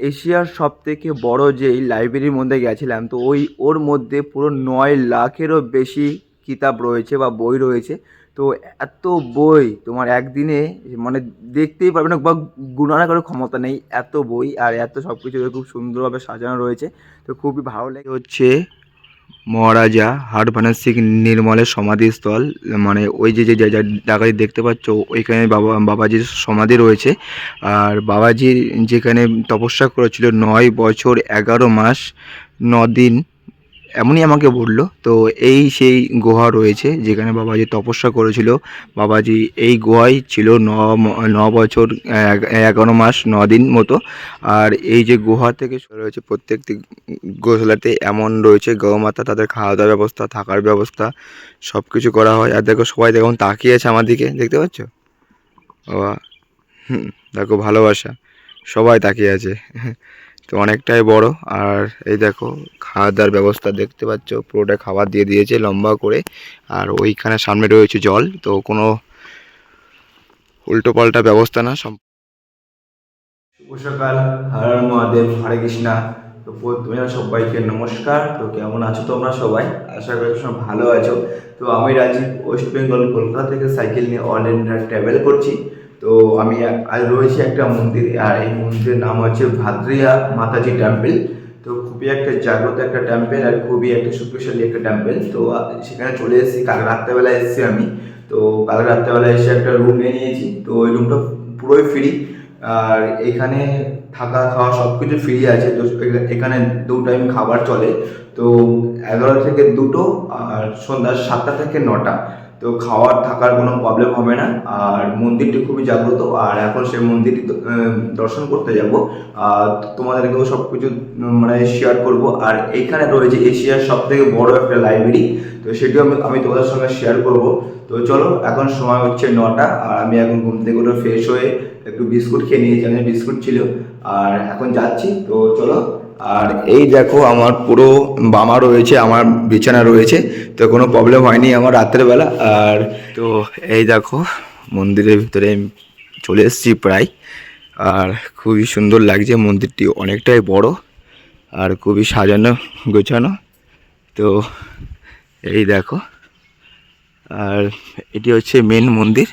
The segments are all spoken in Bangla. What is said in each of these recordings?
এশিয়ার সবথেকে বড় যেই লাইব্রেরির মধ্যে গেছিলাম, তো ওর মধ্যে পুরো 9 লাখেরও বেশি কিতাব রয়েছে বা বই রয়েছে। তো এত বই তোমার একদিনে মানে দেখতেই পারবে না বা গুণানো করার ক্ষমতা নেই, এত বই আর এত সব কিছু খুব সুন্দরভাবে সাজানো রয়েছে। তো খুবই ভালো লাগে হচ্ছে মহারাজা হারভানস সিং নির্মলের সমাধিস্থল, মানে ওই যে জায়গাটি দেখতে পাচ্ছ ওইখানে বাবাজির সমাধি রয়েছে। আর বাবাজির যেখানে তপস্যা করেছিল 9 বছর 11 মাস 9 দিন, এমনই আমাকে বললো। তো এই সেই গুহা রয়েছে যেখানে বাবাজি তপস্যা করেছিল। বাবাজি এই গুহায় ছিল 9 বছর 11 মাস 9 দিন মতো। আর এই যে গুহা থেকে রয়েছে প্রত্যেকটি গোশালাতে এমন রয়েছে গৌমাতা, তাদের খাওয়া দাওয়ার ব্যবস্থা, থাকার ব্যবস্থা সব কিছু করা হয়। আর দেখো সবাই দেখুন তাকিয়ে আছে আমার দিকে, দেখতে পাচ্ছ বাবা, দেখো ভালোবাসা, সবাই তাকিয়ে আছে। তো অনেকটাই বড়। আর এই দেখো খাওয়া দাওয়ার ব্যবস্থা দেখতে পাচ্ছ, পুরোটা খাবার দিয়ে দিয়েছে লম্বা করে। আর ওইখানে সামনে রয়েছে জল, তো কোনো উল্টো পাল্টা ব্যবস্থা না। শুভ সকাল, হর হর মহাদেব, হরে কৃষ্ণা। তো তোমরা সবাইকে নমস্কার। তো কেমন আছো তোমরা সবাই? আশা করি তোমরা ভালো আছো। তো আমি রাজীব, ওয়েস্ট বেঙ্গল কলকাতা থেকে সাইকেল নিয়ে অল ইন্ডিয়া ট্রাভেল করছি। তো আমি আজ রয়েছি একটা মন্দিরে, আর এই মন্দিরের নাম হচ্ছে ভাদ্রিয়া মাতাজি টেম্পল। তো খুবই একটা জাগ্রত একটা টেম্পল আর খুবই একটা শক্তিশালী একটা টেম্পল। তো সেখানে চলে এসেছি, কাল রাত্রেবেলা এসেছি আমি। তো কাল রাত্রেবেলা এসে একটা রুম নিয়ে নিয়েছি। তো ওই রুমটা পুরোই ফ্রি, আর এখানে থাকা খাওয়া সব কিছু ফ্রি আছে। তো এখানে 2 টাইম খাবার চলে। তো 11 থেকে 2 আর সন্ধ্যা 7টা থেকে 9টা। তো খাওয়ার থাকার কোনো প্রবলেম হবে না। আর মন্দিরটি খুবই জাগ্রত, আর এখন সেই মন্দিরটি দর্শন করতে যাব। আর তোমাদেরকেও সব কিছু মানে শেয়ার করব। আর এইখানে রয়েছে এশিয়ার সব থেকে বড় একটা লাইব্রেরি, তো সেটিও আমি তোমাদের সঙ্গে শেয়ার করব। তো চলো, এখন সময় হচ্ছে 9টা, আর আমি এখন ঘুম থেকে উঠে ফ্রেশ হয়ে একটু বিস্কুট খেয়ে নিয়েছি, আমি বিস্কুট ছিল। আর এখন যাচ্ছি, তো চলো। আর এই দেখো আমার পুরো বামা রয়েছে, আমার বিছানা রয়েছে, তো কোনো প্রবলেম হয়নি আমার রাত্রের বেলা। আর তো এই দেখো মন্দিরের ভিতরে আমি চলে এসেছি প্রায়। আর খুবই সুন্দর লাগছে, মন্দিরটি অনেকটাই বড় আর খুবই সাজানো গোছানো। তো এই দেখো, আর এটি হচ্ছে মেন মন্দির।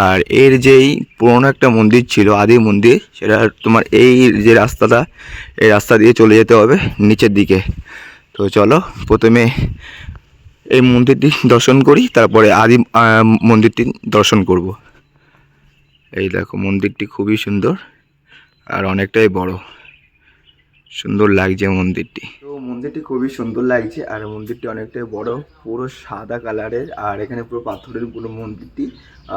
আর এর যেই পুরোনো একটা মন্দির ছিল, আদি মন্দির, সেটা তোমার এই যে রাস্তাটা, এই রাস্তা দিয়ে চলে যেতে হবে নিচের দিকে। তো চলো প্রথমে এই মন্দিরটি দর্শন করি, তারপরে আদি মন্দিরটি দর্শন করব। এই দেখো মন্দিরটি খুবই সুন্দর আর অনেকটাই বড়, সুন্দর লাগছে মন্দিরটি। তো মন্দিরটি খুবই সুন্দর লাগছে, আর মন্দিরটি অনেকটাই বড়, পুরো সাদা কালারের। আর এখানে পুরো পাথরের পুরো মন্দিরটি।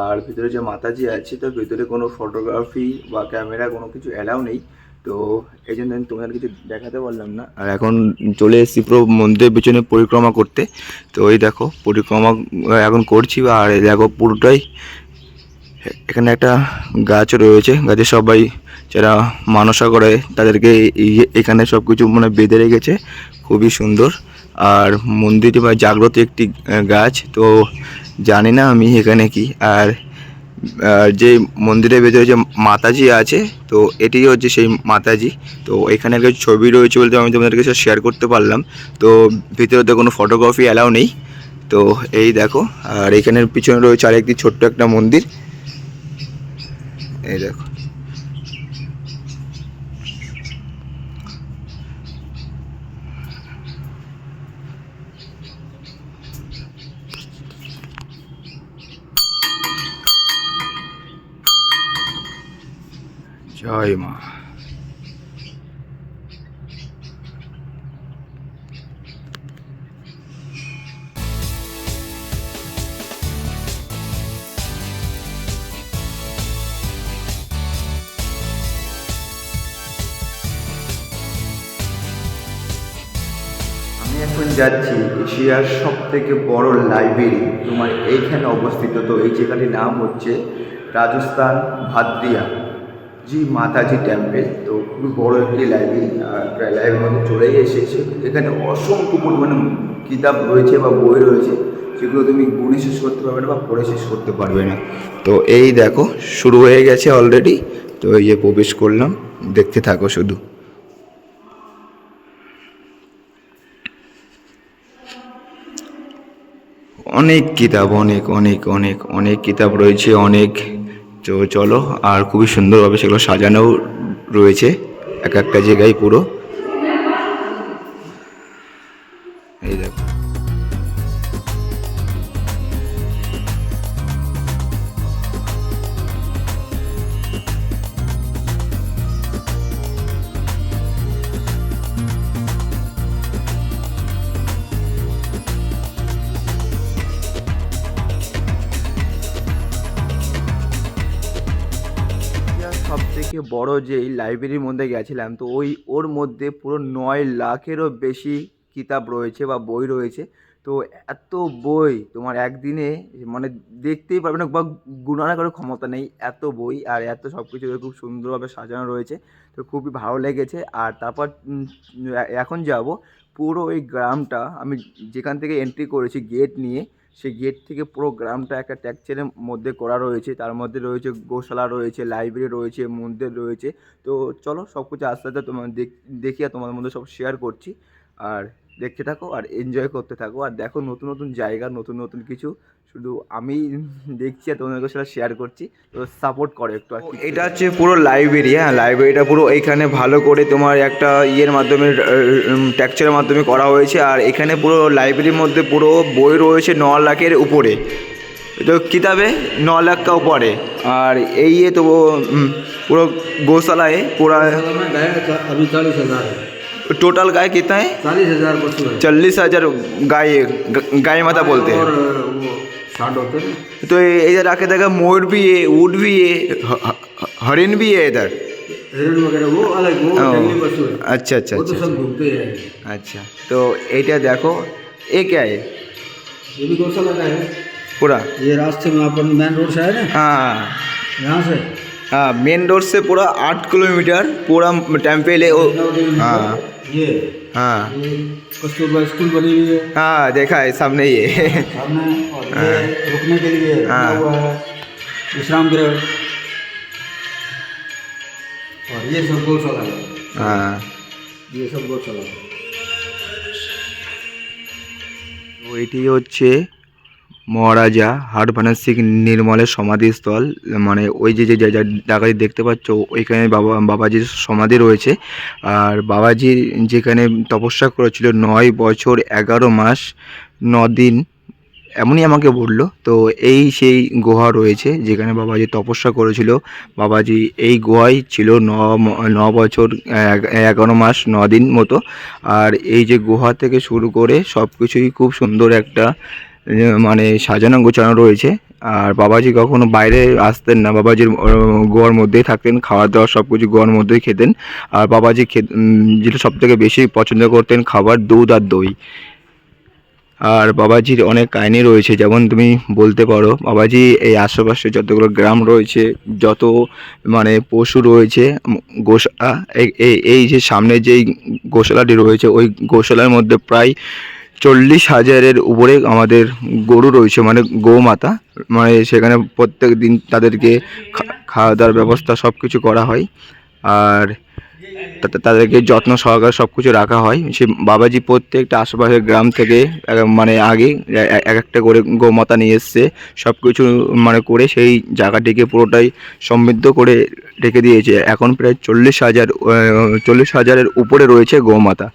আর ভিতরে যে মাতাজি আছে, তো ভিতরে কোনো ফটোগ্রাফি বা ক্যামেরা কোনো কিছু অ্যালাউ নেই। তো এই জন্য আমি তোমাদের কিছু দেখাতে পারলাম না। আর এখন চলে এসেছি পুরো মন্দিরের পিছনে পরিক্রমা করতে। তো এই দেখো পরিক্রমা এখন করছি। আর দেখো পুরোটাই এখানে একটা গাছ রয়েছে, গাছে সবাই যারা মানসা করে তাদেরকে এখানে সব কিছু মানে বেঁধে রেখেছে, খুবই সুন্দর। আর মন্দিরটি বা জাগ্রত একটি গাছ। তো জানি না আমি এখানে কি। আর যে মন্দিরের ভেতরে যে মাতাজি আছে, তো এটি হচ্ছে সেই মাতাজি। তো এখানে একটা ছবি রয়েছে বলতে আমি তোমাদের কাছে শেয়ার করতে পারলাম। তো ভিতরে কোনো ফটোগ্রাফি অ্যালাউ নেই। তো এই দেখো, আর এখানের পিছনে রয়েছে আরেকটি ছোট্ট একটা মন্দির, এই দেখো। জয় মা। আমি এখন যাচ্ছি এশিয়ার সব থেকে বড় লাইব্রেরি, তোমার এইখানে অবস্থিত। তো এই জায়গাটির নাম হচ্ছে রাজস্থান ভাদ্রিয়া জি মাতাজি টেম্পল। তো খুবই বড় একটি লাইব্রেরি, আর প্রায় লাইব্রেরির মধ্যে চলেই এসেছে। এখানে অসংখ্য পরিমাণে কিতাব রয়েছে বা বই রয়েছে, সেগুলো তুমি গুণে শেষ করতে পারবে না বা পড়ে শেষ করতে পারবে না। তো এই দেখো শুরু হয়ে গেছে অলরেডি। তো এই যে প্রবেশ করলাম, দেখতে থাকো শুধু। অনেক কিতাব, অনেক অনেক অনেক অনেক কিতাব রয়েছে, অনেক। তো চলো, আর খুবই সুন্দরভাবে সেগুলো সাজানো রয়েছে এক একটা জায়গায় পুরো। এই দেখো, সব থেকে বড় যে লাইব্রেরির মধ্যে গেছিলাম, তো ওর মধ্যে পুরো 9 লাখেরও বেশি কিতাব রয়েছে বা বই রয়েছে। তো এত বই তোমার একদিনে মানে দেখতেই পারবে না বা গুণানা করার ক্ষমতা নেই, এত বই আর এত সব কিছু খুব সুন্দরভাবে সাজানো রয়েছে। তো খুবই ভালো লেগেছে। আর তারপর এখন যাব পুরো ওই গ্রামটা, আমি যেখান থেকে এন্ট্রি করেছি গেট নিয়ে, সেই গেট থেকে পুরো গ্রামটা একটা ট্যাকচারের মধ্যে করা রয়েছে। তার মধ্যে রয়েছে গোশালা রয়েছে, লাইব্রেরি রয়েছে, মন্দির রয়েছে। তো চলো সব কিছু আস্তে আস্তে তোমার দেখি আর তোমাদের মধ্যে সব শেয়ার করছি। আর দেখতে থাকো আর এনজয় করতে থাকো আর দেখো নতুন নতুন জায়গা, নতুন নতুন কিছু শুধু আমি দেখছি আর তোমাদেরকে সেটা শেয়ার করছি। তো সাপোর্ট করো একটু। আর এটা হচ্ছে পুরো লাইব্রেরি। হ্যাঁ, লাইব্রেরিটা পুরো এইখানে ভালো করে তোমার একটা ইয়ের মাধ্যমে টেক্সচারের মাধ্যমে করা হয়েছে। আর এখানে পুরো লাইব্রেরির মধ্যে পুরো বই রয়েছে 9 লাখের উপরে। তো किताबें 9 लाख का ऊपर है। और ये तो वो पूरा गौशाला है पूरा। में गाय अभी 40,000 है। टोटल गाय कितना है? 40,000 पशु है। 40,000 गाय, गाय माता बोलते हैं। और वो सांड होते हैं। तो इधर आके देखा मोर भी है, ऊँट भी है, हरिण भी है इधर। हिरण वगैरह वो अलग, वो जंगली पशु है। अच्छा अच्छा वो तो अच्छा सब घूमते हैं। अच्छा। तो ये देखो, ये क्या है? ये भी गौशाला का है पूरा। ये रास्ते में अपन मेन रोड से है ना, हाँ यहाँ से। हाँ, मेन रोड से पूरा 8 किलोमीटर पूरा टेम्पल है। हाँ ये हाँ ये कस्तूरबा स्कूल बनी हुई है हाँ, देखा है सामने ये। सामने। और ये रुकने के लिए बना हुआ है विश्राम गृह। और ये सब गौशाला है। हाँ, ये सब गौशाला है। তো এটি হচ্ছে মহারাজা হরভজন সিং নির্মলের সমাধিস্থল। মানে ওই যে যে জায়গাটি দেখতে পাচ্ছ ওইখানে বাবাজির সমাধি রয়েছে। আর বাবাজি যেখানে তপস্যা করেছিল 9 বছর 11 মাস 9 দিন, এমনই আমাকে বললো। তো এই সেই গুহা রয়েছে যেখানে বাবাজি তপস্যা করেছিল। বাবাজি এই গুহায় ছিল 9 বছর 11 মাস 9 দিন মতো। আর এই যে গুহা থেকে শুরু করে সব কিছুই খুব সুন্দর একটা মানে সাজানো গোছানো রয়েছে। আর বাবাজি কখনো বাইরে আসতেন না, বাবাজির গোয়ার মধ্যেই থাকতেন, খাওয়া দাওয়া সব কিছু গোয়ার মধ্যেই খেতেন। আর বাবাজি যেটা সব থেকে বেশি পছন্দ করতেন খাবার, দুধ আর দই। আর বাবাজির অনেক কাহিনী রয়েছে, যেমন তুমি বলতে পারো বাবাজি এই আশেপাশে যতগুলো গ্রাম রয়েছে, যত মানে পশু রয়েছে, গোশালা, এই যে সামনে যেই গোশালাটি রয়েছে ওই গোশালার মধ্যে প্রায় 40,000-এর উপরে আমাদের গরু রয়েছে, মানে গৌমাতা। মানে সেখানে প্রত্যেক দিন তাদেরকে খাওয়া দাওয়ার ব্যবস্থা সব কিছু করা হয়। আর তাদেরকে যত্ন সহকারে সব কিছু রাখা হয়। সে বাবাজি প্রত্যেকটা আশেপাশের গ্রাম থেকে মানে আগে এক একটা করে গোমাতা নিয়ে এসছে, সব কিছু মানে করে সেই জায়গাটিকে পুরোটাই সমৃদ্ধ করে রেখে দিয়েছে। এখন প্রায় 40,000-এর উপরে রয়েছে গোমাতা।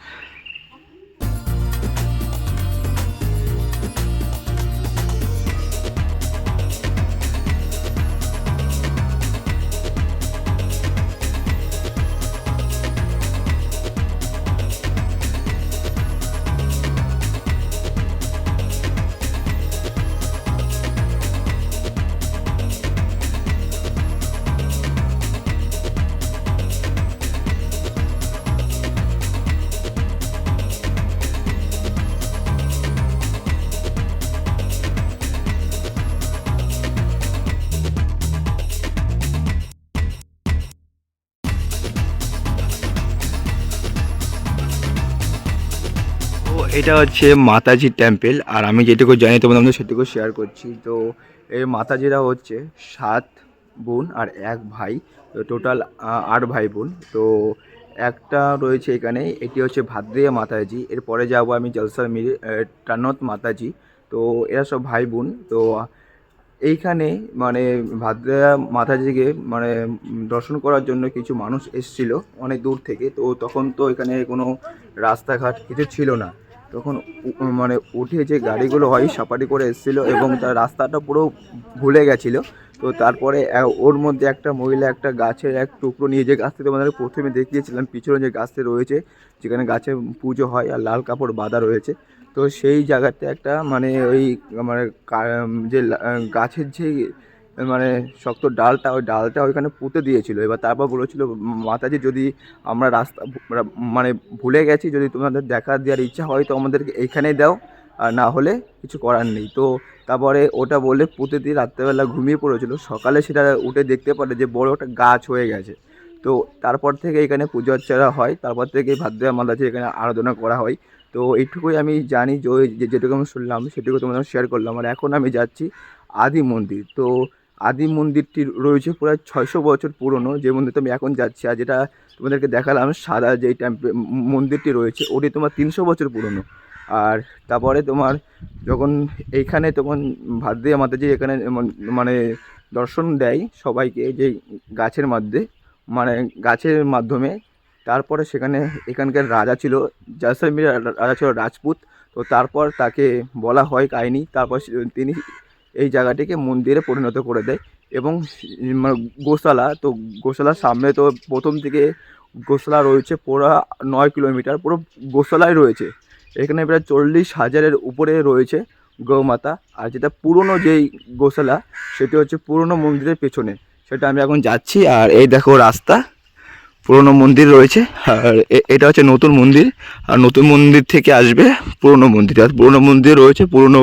এটা হচ্ছে মাতাজি টেম্পল। আর আমি যেটুকু জানি তোমাদের সেটুকু শেয়ার করছি। তো এই মাতাজিরা হচ্ছে 7 বোন আর 1 ভাই, তো টোটাল 8 ভাই বোন। তো একটা রয়েছে এখানে, এটি হচ্ছে ভাদ্রিয়া মাতাজি। এরপরে যাব আমি জলসার মির টানত মাতাজি। তো এরা সব ভাই বোন। তো এইখানে মানে ভাদ্রা মাতাজিকে মানে দর্শন করার জন্য কিছু মানুষ এসেছিল অনেক দূর থেকে। তো তখন তো এখানে কোনো রাস্তাঘাট কিছু ছিল না, তখন মানে উঠে যে গাড়িগুলো হয় সাপাটি করে এসেছিলো এবং তার রাস্তাটা পুরো ভুলে গেছিলো। তো তারপরে ওর মধ্যে একটা মহিলা একটা গাছের এক টুকরো নিয়ে, যে গাছটা তোমাদের প্রথমে দেখিয়েছিলাম পিছনে যে গাছটা রয়েছে যেখানে গাছে পুজো হয় আর লাল কাপড় বাঁধা রয়েছে, তো সেই জায়গাতে একটা মানে ওই মানে যে গাছের যে মানে শক্ত ডালটা, ওই ডালটা ওইখানে পুঁতে দিয়েছিল। এবার তারপর বলেছিল মাতাজি যদি আমরা রাস্তা মানে ভুলে গেছি, যদি তোমাদের দেখা দেওয়ার ইচ্ছা হয় তো আমাদেরকে এইখানেই দাও, আর না হলে কিছু করার নেই। তো তারপরে ওটা বলে পুঁতে দিয়ে রাত্রেবেলা ঘুমিয়ে পড়েছিল। সকালে সেটা উঠে দেখতে পারে যে বড় একটা গাছ হয়ে গেছে। তো তারপর থেকে এখানে পুজো অর্চনা হয়, তারপর থেকে ভাদ্রা মাতাজি এখানে আরাধনা করা হয়। তো এইটুকুই আমি জানি, যে ওই যেটুকু আমি শুনলাম সেটুকু তোমাদের শেয়ার করলাম। আর এখন আমি যাচ্ছি আদি মন্দির। তো আদি মন্দিরটি রয়েছে প্রায় 600 বছর পুরনো, যে মন্দিরটা আমি এখন যাচ্ছি। আর যেটা তোমাদেরকে দেখালাম সাদা যেই মন্দিরটি রয়েছে ওটি তোমার 300 বছর পুরনো। আর তারপরে তোমার যখন এইখানে তখন ভাদ্রা মাতাজি এখানে মানে দর্শন দেয় সবাইকে, যে গাছের মধ্যে মানে গাছের মাধ্যমে। তারপরে সেখানে এখানকার রাজা ছিল জয়সলমীর রাজা ছিল রাজপুত। তো তারপর তাকে বলা হয় কাহিনী, তারপর তিনি এই জায়গাটিকে মন্দিরে পরিণত করে দেয়। এবং মানে গোশালা, তো গোশালার সামনে তো প্রথম থেকে গোশালা রয়েছে পুরো 9 কিলোমিটার, পুরো গোশালাই রয়েছে এখানে। প্রায় 40,000-এর উপরে রয়েছে গৌমাতা। আর যেটা পুরনো যেই গোশালা সেটি হচ্ছে পুরনো মন্দিরের পেছনে, সেটা আমি এখন যাচ্ছি। আর এই দেখো রাস্তা, পুরনো মন্দির রয়েছে। আর এটা হচ্ছে নতুন মন্দির, আর নতুন মন্দির থেকে আসবে পুরনো মন্দির। আর পুরনো মন্দির রয়েছে পুরনো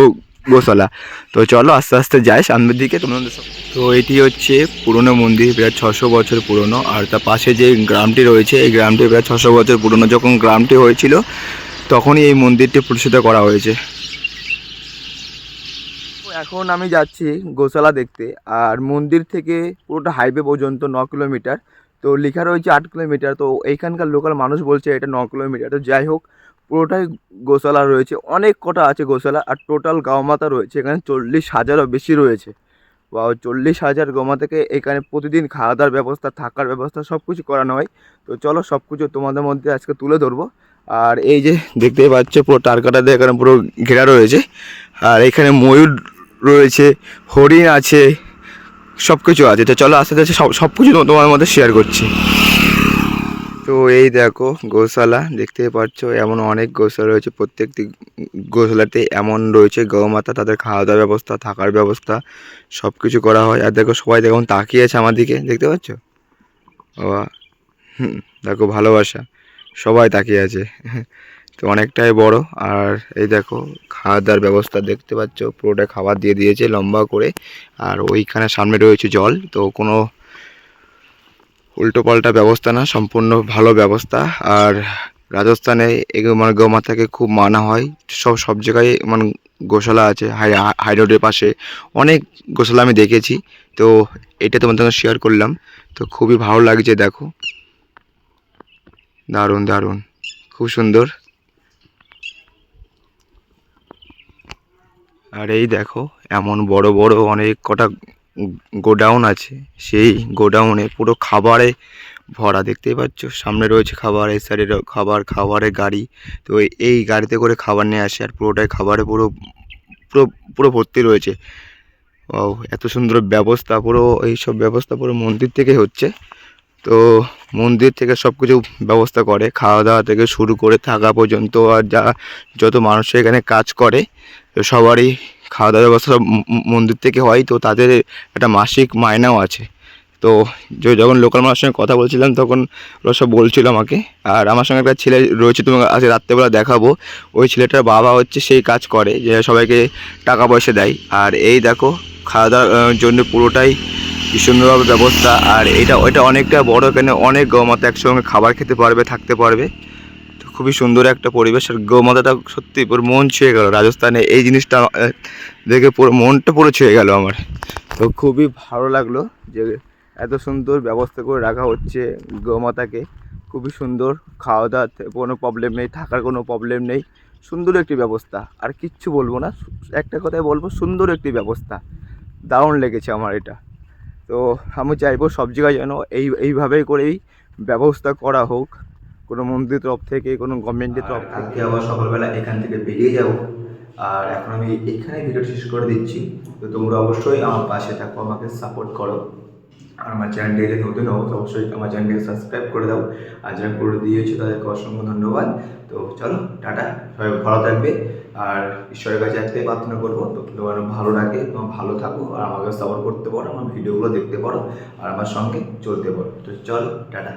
গোশালা। তো চলো আস্তে আস্তে যাই সামনের দিকে তোমাদের। তো এটি হচ্ছে পুরনো মন্দির, প্রায় 600 বছর পুরনো। আর তার পাশে যে গ্রামটি রয়েছে এই গ্রামটি প্রায় 600 বছর পুরনো। যখন গ্রামটি হয়েছিল তখনই এই মন্দিরটি প্রতিষ্ঠিত করা হয়েছে। এখন আমি যাচ্ছি গোশালা দেখতে। আর মন্দির থেকে পুরোটা হাইওয়ে পর্যন্ত 9 কিলোমিটার। তো লেখা রয়েছে 8 কিলোমিটার। তো এইখানকার লোকাল মানুষ বলছে এটা 9 কিলোমিটার। তো যাই হোক, পুরোটাই গোশালা রয়েছে, অনেক কটা আছে গোশালা। আর টোটাল গাঁওমাতা রয়েছে এখানে 40,000-এরও বেশি রয়েছে। বা 40,000 গোমাতাকে এখানে প্রতিদিন খাওয়া দাওয়ার ব্যবস্থা, থাকার ব্যবস্থা সব কিছু করানো হয়। তো চলো সব কিছু তোমাদের মধ্যে আজকে তুলে ধরবো। আর এই যে দেখতেই পাচ্ছ পুরো টারকাটা দিয়ে এখানে পুরো ঘেরা রয়েছে। আর এখানে ময়ূর রয়েছে, হরিণ আছে, সব কিছু আছে। তো চলো আস্তে আস্তে সব কিছু তোমার মধ্যে শেয়ার করছি। তো এই দেখো গৌশালা দেখতেই পাচ্ছ, এমন অনেক গৌশালা রয়েছে। প্রত্যেকটি গৌশালাতে এমন রয়েছে গৌমাতা, তাদের খাওয়া দাওয়ার ব্যবস্থা, থাকার ব্যবস্থা সব কিছু করা হয়। আর দেখো সবাই দেখুন তাকিয়ে আছে আমার দিকে, দেখতে পাচ্ছ বাবা। দেখো ভালোবাসা, সবাই তাকিয়ে আছে। তো অনেকটাই বড়। আর এই দেখো খাওয়া দাওয়ার ব্যবস্থা দেখতে পাচ্ছ, পুরোটা খাবার দিয়ে দিয়েছে লম্বা করে। আর ওইখানে সামনে রয়েছে জল। তো কোনো উল্টো পাল্টা ব্যবস্থা না, সম্পূর্ণ ভালো ব্যবস্থা। আর রাজস্থানে মানে গোমাতাকে খুব মানা হয়। সব জায়গায় মানে গোশালা আছে। হাই রোডের পাশে অনেক গোশালা আমি দেখেছি। তো এটা তোমাদের সঙ্গে শেয়ার করলাম। তো খুবই ভালো লাগছে, দেখো দারুণ দারুণ, খুব সুন্দর। আর এই দেখো এমন বড় বড় অনেক কটা গোডাউন আছে। সেই গোডাউনে পুরো খাবারে ভরা, দেখতেই পাচ্ছ। সামনে রয়েছে খাবার, এই সাইডে খাবারের গাড়ি। তো এই গাড়িতে করে খাবার নিয়ে আসে। আর পুরোটাই খাবারে পুরো পুরো পুরো ভর্তি রয়েছে। ও এত সুন্দর ব্যবস্থা, পুরো এইসব ব্যবস্থা পুরো মন্দির থেকে হচ্ছে। তো মন্দির থেকে সব কিছু ব্যবস্থা করে, খাওয়া দাওয়া থেকে শুরু করে থাকা পর্যন্ত। আর যত মানুষ এখানে কাজ করে সবারই খাওয়া দাওয়ার ব্যবস্থা মন্দির থেকে হয়। তো তাদের একটা মাসিক মাইনাও আছে। তো যখন লোকাল মানুষের সঙ্গে কথা বলছিলাম তখন ওরা সব বলছিল আমাকে। আর আমার সঙ্গে একটা ছেলে রয়েছে, তোমাকে আজকে রাত্রেবেলা দেখাবো। ওই ছেলেটার বাবা হচ্ছে সেই কাজ করে, যে সবাইকে টাকা পয়সা দেয়। আর এই দেখো খাওয়া দাওয়ার জন্য পুরোটাই কি সুন্দরভাবে ব্যবস্থা। আর ওইটা অনেকটা বড়, এখানে অনেক গৌমাতা একসঙ্গে খাবার খেতে পারবে, থাকতে পারবে। তো খুবই সুন্দর একটা পরিবেশ। আর গৌমাতাটা সত্যি পুরো মন ছুঁয়ে গেল। রাজস্থানে এই জিনিসটা দেখে পুরো মনটা পুরো ছুঁয়ে গেল আমার। তো খুবই ভালো লাগলো যে এত সুন্দর ব্যবস্থা করে রাখা হচ্ছে গৌমাতাকে। খুবই সুন্দর, খাওয়া দাওয়ার কোনো প্রবলেম নেই, থাকার কোনো প্রবলেম নেই। সুন্দর একটি ব্যবস্থা, আর কিচ্ছু বলবো না, একটা কথাই বলবো, সুন্দর একটি ব্যবস্থা, দারুণ লেগেছে আমার এটা। তো আমি চাইবো সব জায়গায় যেন এইভাবেই করেই ব্যবস্থা করা হোক, কোনো মন্দির তরফ থেকে, কোনো গভর্নমেন্টের তরফ থেকে। কালকে আবার সকালবেলা এখান থেকে বেরিয়ে যাব, আর এখন আমি এখানে ভিডিও শেষ করে দিচ্ছি। তো তোমরা অবশ্যই আমার পাশে থাকো, আমাকে সাপোর্ট করো, আর আমার চ্যানেলটিকে নতুন হও তো অবশ্যই আমার চ্যানেলটিকে সাবস্ক্রাইব করে দাও, আর যারা করে দিয়েছো তাদেরকে অসংখ্য ধন্যবাদ। তো চলো টাটা, সবাই ভালো থাকবে, আর ঈশ্বরের কাছে একটাই প্রার্থনা করবো তো তোমার ভালো রাখে, তোমার ভালো থাকো, আর আমাকে সাপোর্ট করতে পারো, আমার ভিডিওগুলো দেখতে পারো, আর আমার সঙ্গে চলতে পারো। তো চলো টাটা।